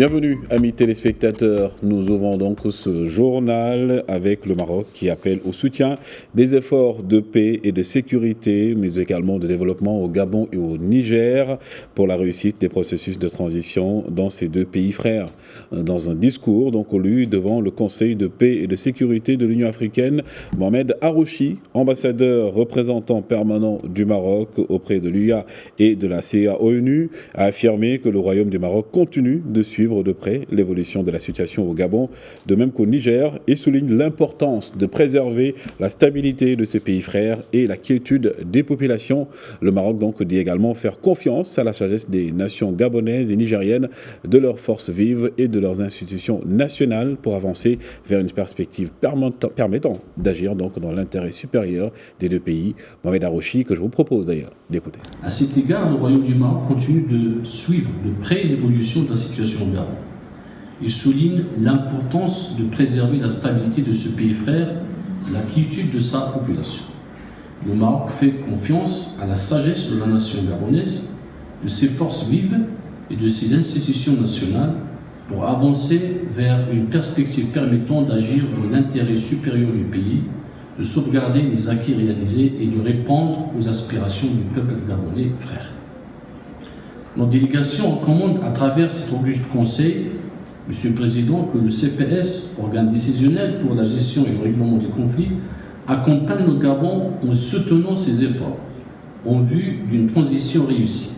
Bienvenue, amis téléspectateurs. Nous ouvrons donc ce journal avec le Maroc qui appelle au soutien des efforts de paix et de sécurité, mais également de développement au Gabon et au Niger pour la réussite des processus de transition dans ces deux pays frères. Dans un discours donc lu devant le Conseil de paix et de sécurité de l'Union africaine, Mohamed Harouchi, ambassadeur représentant permanent du Maroc auprès de l'UA et de la CA-ONU, a affirmé que le Royaume du Maroc continue de suivre de près l'évolution de la situation au Gabon, de même qu'au Niger, et souligne l'importance de préserver la stabilité de ces pays frères et la quiétude des populations. Le Maroc donc dit également faire confiance à la sagesse des nations gabonaises et nigériennes, de leurs forces vives et de leurs institutions nationales pour avancer vers une perspective permettant d'agir donc dans l'intérêt supérieur des deux pays. Mohamed Harouchi, que je vous propose d'ailleurs d'écouter. À cet égard, le Royaume du Maroc continue de suivre de près l'évolution de la situation au Gabon. Il souligne l'importance de préserver la stabilité de ce pays frère et la quiétude de sa population. Le Maroc fait confiance à la sagesse de la nation gabonaise, de ses forces vives et de ses institutions nationales pour avancer vers une perspective permettant d'agir dans l'intérêt supérieur du pays, de sauvegarder les acquis réalisés et de répondre aux aspirations du peuple gabonais frère. Notre délégation recommande à travers cet auguste conseil, Monsieur le Président, que le CPS, organe décisionnel pour la gestion et le règlement des conflits, accompagne le Gabon en soutenant ses efforts en vue d'une transition réussie.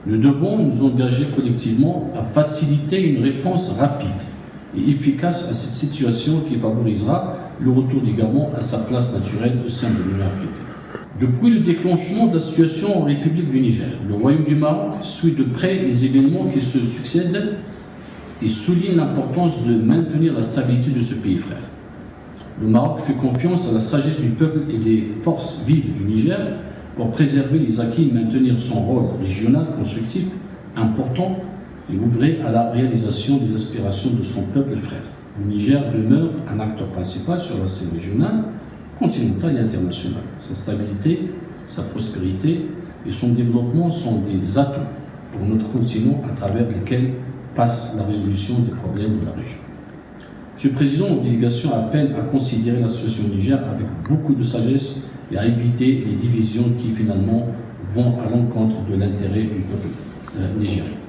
Nous devons nous engager collectivement à faciliter une réponse rapide et efficace à cette situation qui favorisera le retour du Gabon à sa place naturelle au sein de l'Union africaine. Depuis le déclenchement de la situation en République du Niger, le Royaume du Maroc suit de près les événements qui se succèdent et souligne l'importance de maintenir la stabilité de ce pays frère. Le Maroc fait confiance à la sagesse du peuple et des forces vives du Niger pour préserver les acquis et maintenir son rôle régional constructif important et ouvrir à la réalisation des aspirations de son peuple frère. Le Niger demeure un acteur principal sur la scène régionale, continentale et internationale. Sa stabilité, sa prospérité et son développement sont des atouts pour notre continent à travers lesquels passe la résolution des problèmes de la région. Monsieur le Président, notre délégation appelle à considérer la situation au Niger avec beaucoup de sagesse et à éviter les divisions qui finalement vont à l'encontre de l'intérêt du peuple nigérien.